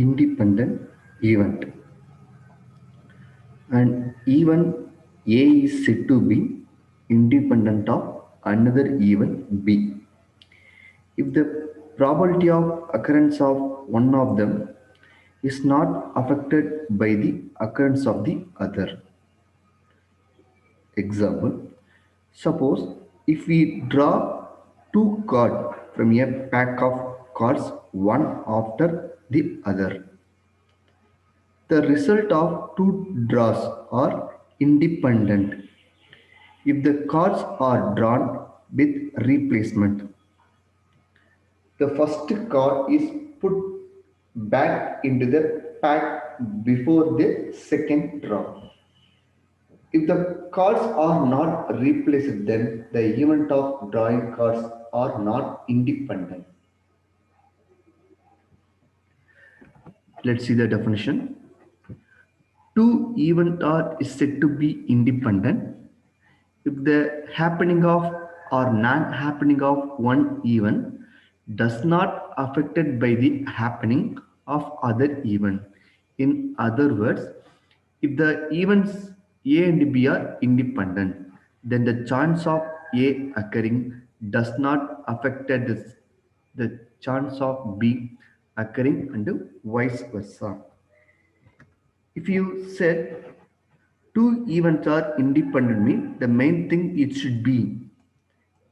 independent event, and event A is said to be independent of another event B if the probability of occurrence of one of them is not affected by the occurrence of the other. Example, suppose if we draw two cards from a pack of cards one after the other, the result of two draws are independent if the cards are drawn with replacement. The first card is put back into the pack before the second draw. If the cards are not replaced, then the event of drawing cards are not independent. Let's see the definition. Two events are said to be independent if the happening of or non-happening of one event does not affected by the happening of other event. In other words, if the events A and B are independent, then the chance of A occurring does not affect the chance of B occurring and vice versa. If you said two events are independent, mean the main thing it should be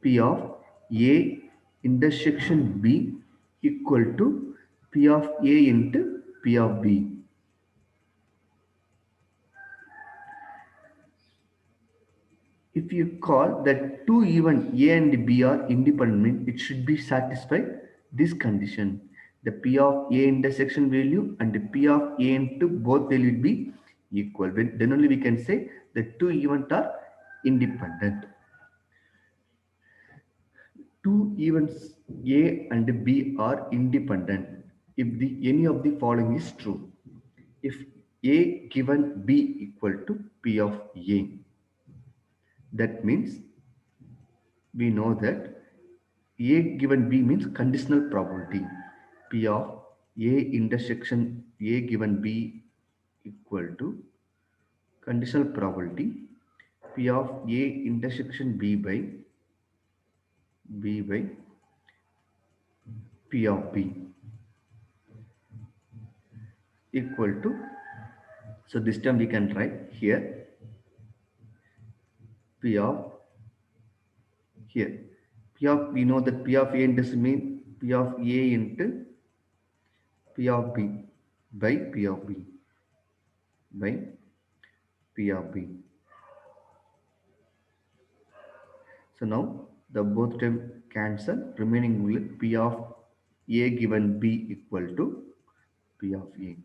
P of A intersection B equal to P of A into P of B. If you call that two event A and B are independent, it should be satisfied this condition. The P of A intersection value and the P of A into both they will be equal. Then only we can say the two events are independent. Two events A and B are independent if any of the following is true. If A given B equal to P of A, that means we know that A given B means conditional probability. P of A intersection A given B equal to conditional probability P of A intersection B by P of B equal to, so this time we can write here P of here P of, we know that P of A into mean P of A into P of B by P of B by P of B. So now the both term cancel, remaining with P of A given B equal to P of A.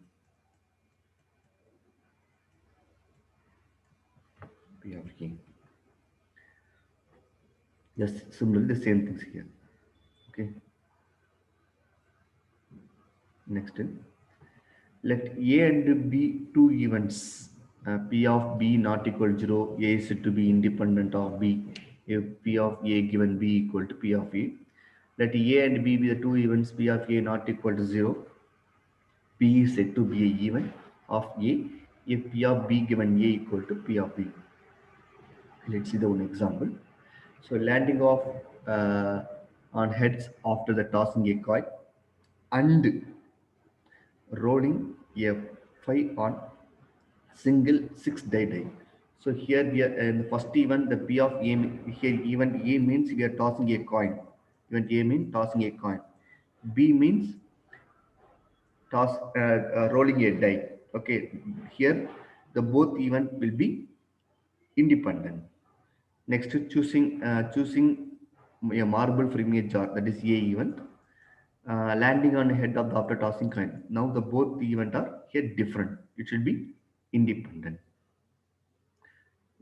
P of A. Yes, similarly the same things here. Okay. Next, let A and B two events. P of B not equal to 0, A is said to be independent of B. If P of A given B equal to P of A, let A and B be the two events. P of A not equal to 0, P is said to be a event of A if P of B given A equal to P of B. Let's see the one example. So landing off on heads after the tossing a coin and rolling a 5 on single 6 die. So here we are in the first event, the P of A, here event A means we are tossing a coin. Event A means tossing a coin. B means rolling a die. Okay, here the both event will be independent. Next, choosing a marble from a jar, that is A event. Landing on the head of the after tossing coin. Now the both event are here different. It should be independent.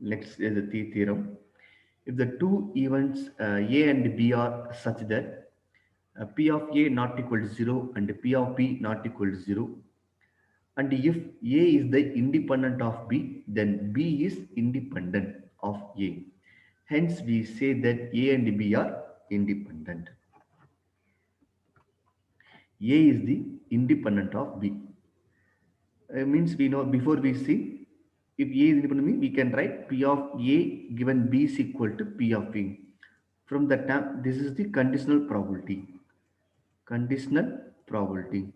Let's say the theorem. If the two events A and B are such that P of A not equal to 0 and P of B not equal to 0, and if A is the independent of B, then B is independent of A. Hence, we say that A and B are independent. A is the independent of B. Means we know before we see if A is independent of B, we can write P of A given B is equal to P of B. From that time, this is the conditional probability. Conditional probability.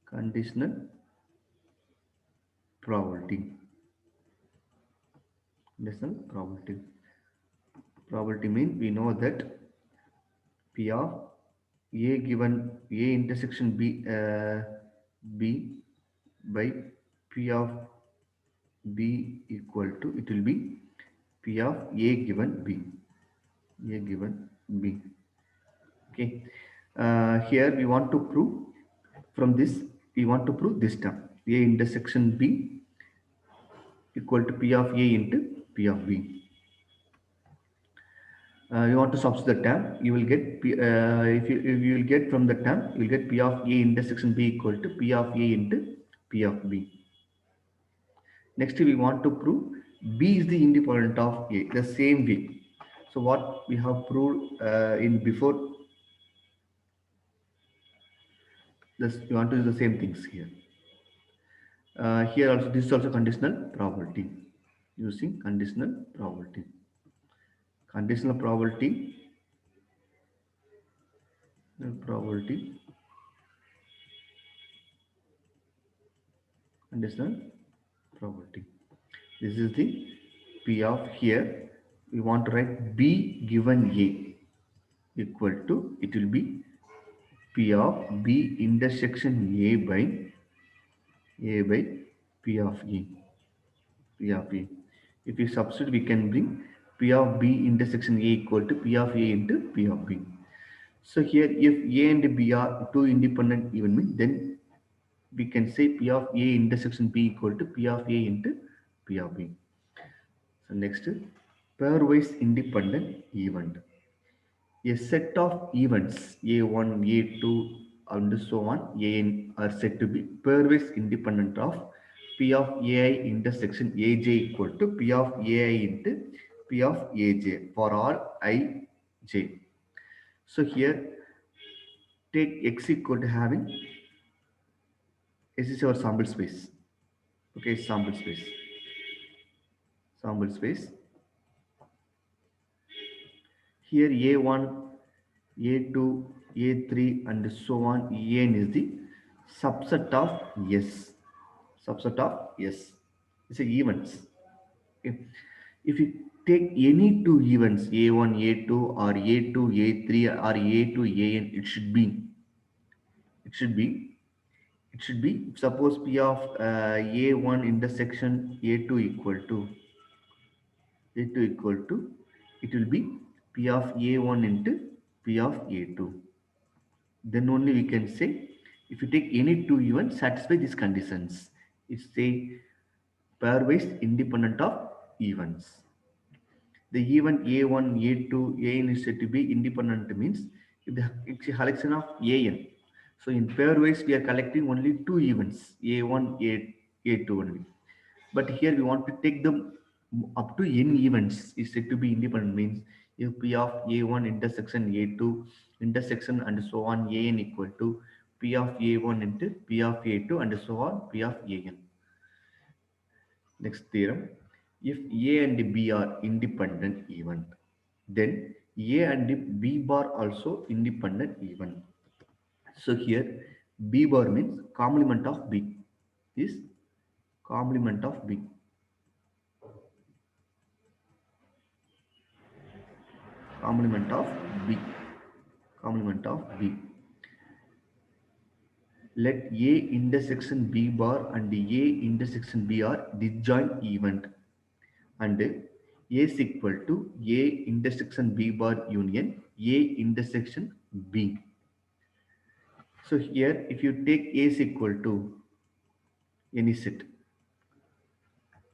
Conditional probability. Conditional probability. Probability means we know that P of A given A intersection B by P of B equal to, it will be P of A given B. A given B. Okay. Here we want to prove from this, we want to prove this term A intersection B equal to P of A into P of B. You want to substitute the term, you will get if you will get from the term, you will get P of A intersection B equal to P of A into P of B. Next, we want to prove B is the independent of A the same way. So what we have proved in before, this we want to do the same things here. Here also, this is also conditional probability, using conditional probability. Conditional probability, probability, conditional probability. This is the P of, here we want to write B given A equal to, it will be P of B intersection A by P of A. P of A. If we substitute, we can bring P of B intersection A equal to P of A into P of B. So here, if A and B are two independent even means, then we can say P of A intersection B equal to P of A into P of B. So next, pairwise independent event. A set of events A1, A2, and so on, AN are said to be pairwise independent of P of AI intersection AJ equal to P of AI into P of AJ for all IJ. So here, take X equal to having, this is our sample space. Okay, sample space. Sample space. Here A1, A2, A3, and so on, En is the subset of S. Subset of S. It's a events. Okay. If you take any two events, A1, A2, or A2, A3, or A2, AN, it should be, it should be, suppose P of A1 intersection A2 equal to, it will be P of A1 into P of A2. Then only we can say, if you take any two events, satisfy these conditions. It's a pairwise independent of events. The event A1, A2, AN is said to be independent means if it's a collection of AN. So in pairwise, we are collecting only two events, A1, A2 only. But here we want to take them up to n events is said to be independent means if P of A1 intersection A2 intersection and so on AN equal to P of A1 into P of A2 and so on P of AN. Next theorem, if A and B are independent event, then A and B bar also independent event. So here B bar means complement of B is complement of B. Complement of B. Complement of B. Let A intersection B bar and A intersection B are disjoint event, and A is equal to A intersection B bar union A intersection B. So here, if you take A is equal to any set,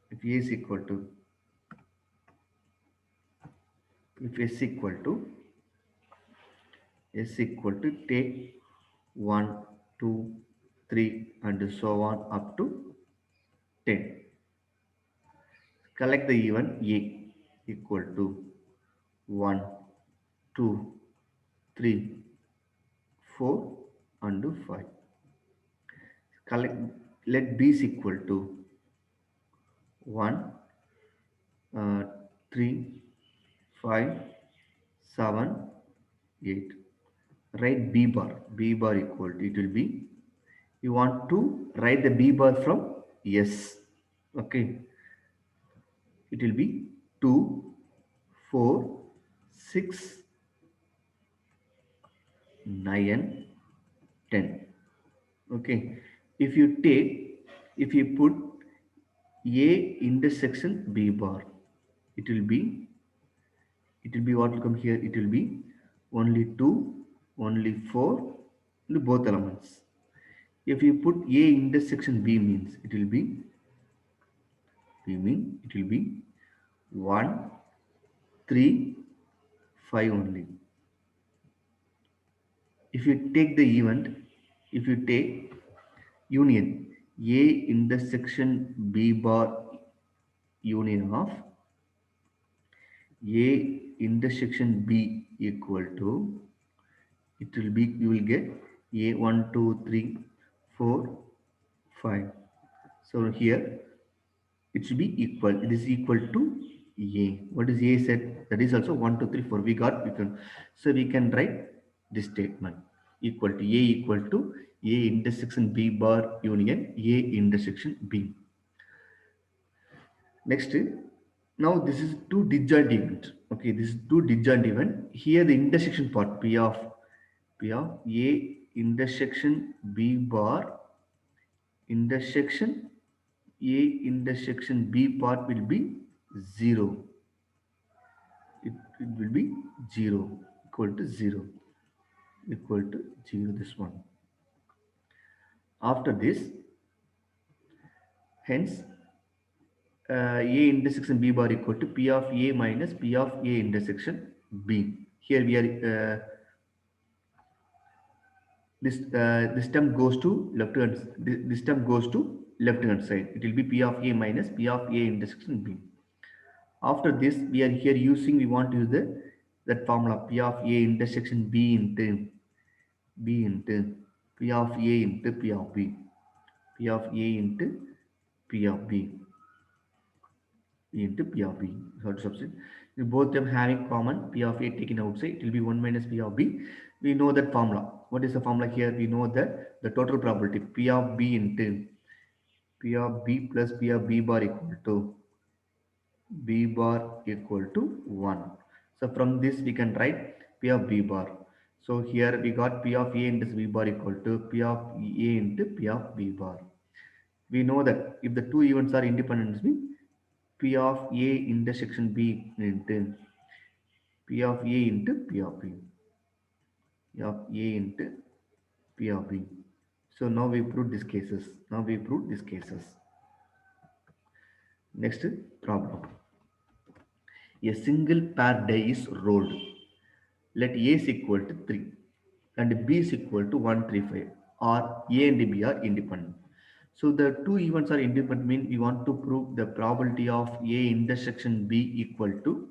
if A is equal to, if S equal to, S equal to, take 1, 2, 3, and so on up to 10. Collect the event A equal to 1, 2, 3, 4, and 5. Collect, let b is equal to 1, 3, 5, 7, 8. Write b bar. B bar equal to, it will be, you want to write the b bar from s. Okay, it will be 2, 4, 6, 9, 10. Okay, if you take, if you put a intersection b bar, it will be, it will be what will come here, it will be only 2, only 4, and both elements. If you put a intersection b means, it will be, we mean it will be 1, 3, 5 only. If you take the event, if you take union a intersection b bar union of a intersection b equal to, it will be, you will get a 1 2 3 4 5. So here it should be equal, it is equal to a. What is a said? That is also 1 2 3 4 we got, we can, so we can write this statement equal to a equal to a intersection b bar union a intersection b. Next, now this is two disjoint event. Okay, this is two disjoint event. Here the intersection part p of a intersection b bar intersection a intersection b part will be 0. It will be 0 equal to 0 equal to 0. This one. After this, hence a intersection b bar equal to p of a minus p of a intersection b. Here we are this term goes to left hand, this term goes to left hand side. It will be p of a minus p of a intersection b. After this, we are here using, we want to use the that formula p of a intersection b into p of a into p of b, p of a into p of b into p of b. So to substitute, both them having common p of a taken outside, it will be 1 minus p of b. We know that formula. What is the formula here? We know that the total probability p of b into p of b plus p of b bar equal to b bar equal to 1. So from this we can write p of b bar. So here we got p of a into b bar equal to p of a into p of b bar. We know that if the two events are independent, means p of a intersection b into p of a into p of b, p of a into p of b. So now we proved these cases. Now we proved these cases. Next problem. A single pair die is rolled. Let A is equal to 3 and B is equal to 135, or A and B are independent. So the two events are independent mean we want to prove the probability of A intersection B equal to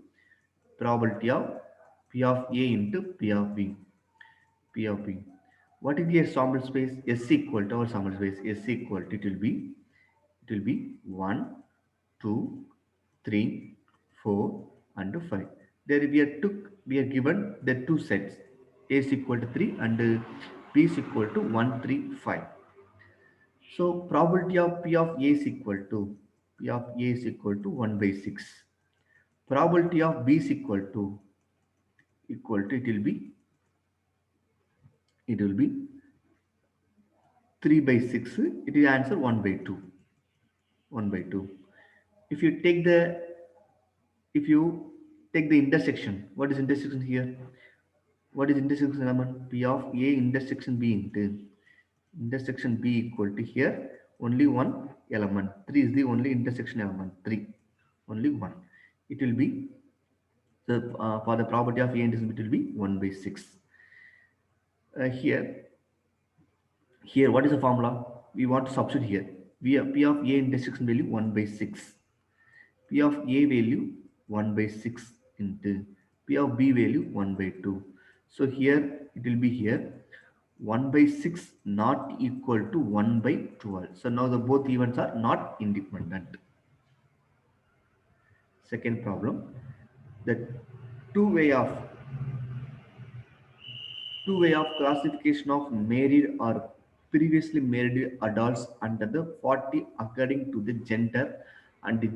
probability of P of A into P of B. P of B. What is the sample space? S equal to our sample space. S equal to, it will be 1, 2, 3, 4, and 5. There we are given the two sets. A is equal to 3 and B is equal to 1, 3, 5. So probability of P of A is equal to, P of A is equal to 1 by 6. Probability of B is equal to, it will be 3 by 6. It is answer 1 by 2. 1 by 2. If you take the, if you take the intersection, what is intersection here? What is intersection element? P of A intersection B into intersection B equal to, here only one element. 3 is the only intersection element. 3. Only one. It will be, the for the property of A intersection it will be 1 by 6. Here what is the formula? We want to substitute here. We have P of A intersection value 1 by 6. P of A value 1 by 6 into P of B value 1 by 2. So here it will be here 1 by 6 not equal to 1 by 12. So now the both events are not independent. Second problem, the two way of two-way of classification of married or previously married adults under the 40 according to the gender and the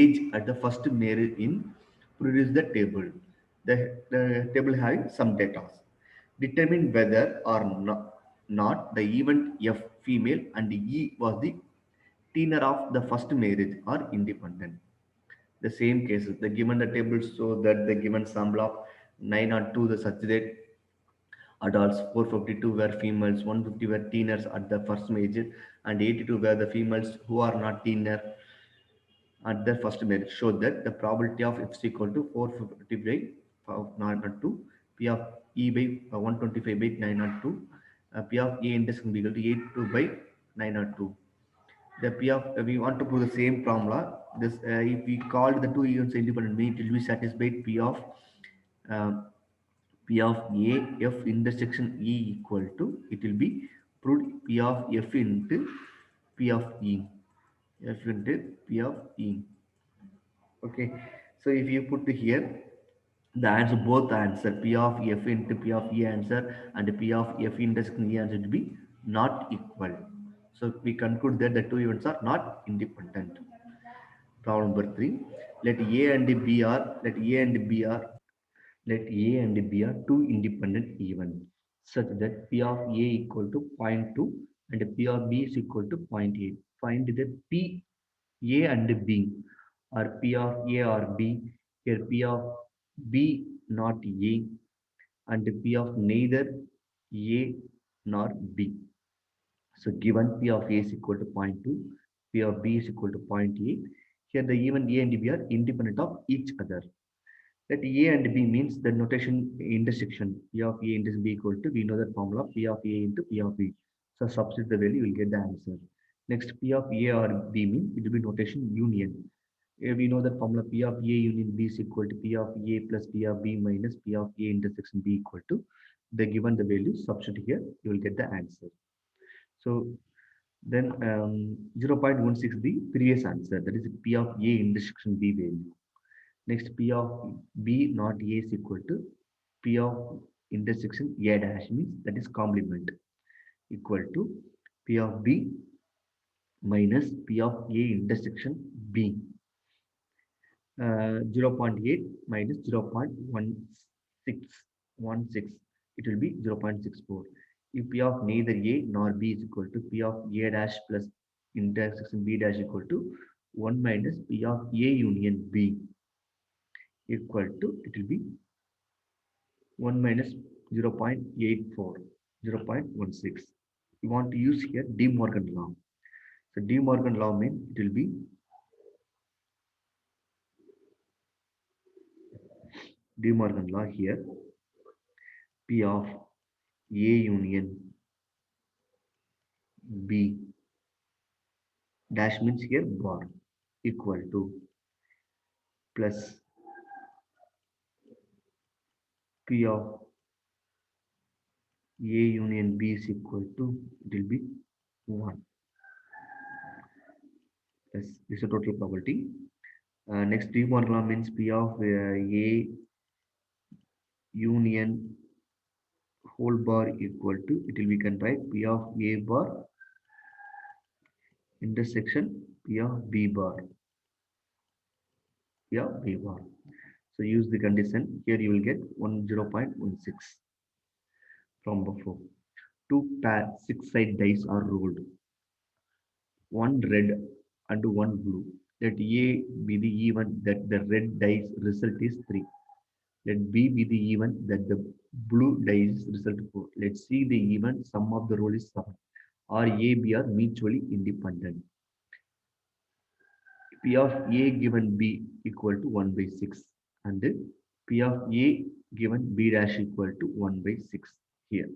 age at the first marriage in produce the table. The table having some data. Determine whether or not the event F female and E was the tenor of the first marriage are independent. The same cases, the given the table show that the given sample of 9 or 2 the such that adults, 452 were females, 150 were teenagers at the first marriage, and 82 were the females who are not teenagers at their first marriage. Showed that the probability of F is equal to 450 by 902, P of E by 125 by 902, P of A index can be equal to 82 by 902. The P of we want to prove the same formula. This if we call the two events independent mean it will be satisfied uh, P of A F intersection E equal to it will be proved P of F into P of E. F into P of E. Okay. So if you put here the answer both answer P of F into P of E answer and P of F intersection E answer to be not equal. So we conclude that the two events are not independent. Problem number three. Let A and B are let A and B are let A and B are two independent events such that P of A equal to zero point 0.2 and P of B is equal to zero point 0.8. Find the P A and B or P of A or B. Here P of B not A and P of neither A nor B. So given P of A is equal to zero point 0.2, P of B is equal to zero point 0.8. Here the even A and B are independent of each other. That A and B means the notation intersection. P of A into B equal to, we know the formula P of A into P of B. So substitute the value, you will get the answer. Next, P of A or B means it will be notation union. Here we know the formula P of A union B is equal to P of A plus P of B minus P of A intersection B equal to, the given the value, substitute here, you will get the answer. So then 0.16 the previous answer, that is P of A intersection B value. Next, P of B not A is equal to P of intersection A dash means that is complement equal to P of B minus P of A intersection B. 0.8 minus 0.1616, it will be 0.64. If P of neither A nor B is equal to P of A dash plus intersection B dash equal to 1 minus P of A union B equal to, it will be 1 minus 0.84, 0.16. You want to use here De Morgan law. So De Morgan law means it will be De Morgan law here. P of A union B dash means here bar equal to plus P of A union B is equal to, it will be 1. Yes, this is a total probability. Next, De Morgan law means P of A union whole bar equal to, it will we can write P of A bar intersection P of B bar. P of B bar. So use the condition. Here you will get 0.16 from before. Two pair six-side dice are rolled. One red and one blue. Let A be the even that the red dice result is 3. Let B be the even that the blue dice result 4. Let's see the even sum of the roll is 7. Or A, B are mutually independent. P of A given B equal to 1 by 6 and P of A given B dash equal to 1 by 6 here.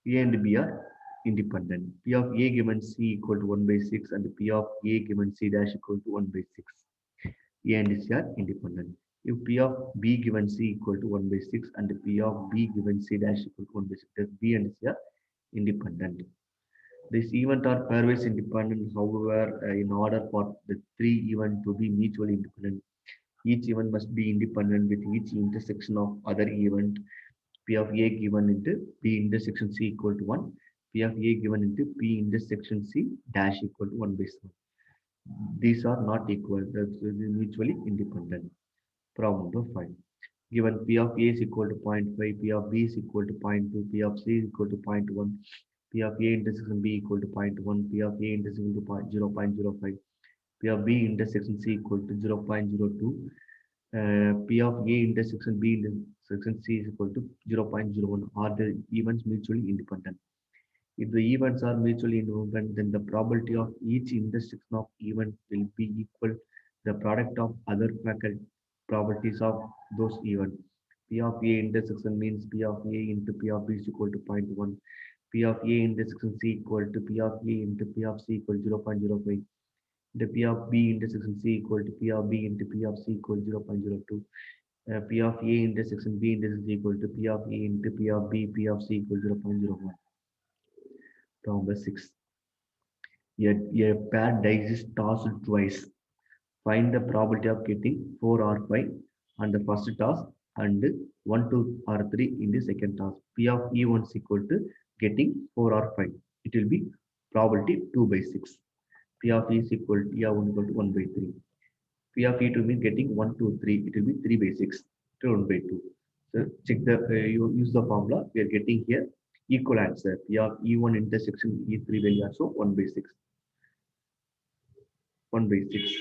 A and B are independent. P of A given C equal to 1 by 6 and P of A given C dash equal to 1 by 6. A and C are independent. If P of B given C equal to 1 by 6 and P of B given C dash equal to 1 by 6, then B and C are independent. This event are pairwise independent. However, in order for the three event to be mutually independent, each event must be independent with each intersection of other event. P of A given into P intersection C equal to 1. P of A given into P intersection C dash equal to 1 by 7. These are not equal. That's mutually independent. Problem number 5. Given P of A is equal to 0.5, P of B is equal to 0.2, P of C is equal to 0.1, P of A intersection B equal to 0.1, P of A intersection to 0.05, P of B intersection C equal to 0.02, P of A intersection B intersection C is equal to 0.01. Are the events mutually independent? If the events are mutually independent, then the probability of each intersection of event will be equal the product of other factor probabilities of those events. P of A intersection means P of A into P of B is equal to 0.1. P of A intersection C equal to P of A into P of C equal to 0.05. The P of B intersection C equal to P of B into P of C equal to 0.02. P of A intersection B intersection equal to P of A into P of B, P of C equal to 0.01. Number 6. A pair dice is tossed twice. Find the probability of getting 4 or 5 on the first toss and 1, 2 or 3 in the second toss. P of E1 is equal to getting 4 or 5. It will be probability 2 by 6. P of E is equal to E1 equal to 1 by 3. P of E2 means getting 1, 2, 3. It will be 3 by 6 to 1 by 2. So check you use the formula. We are getting here equal answer. P of E1 intersection E3 value also 1 by 6. 1 by 6.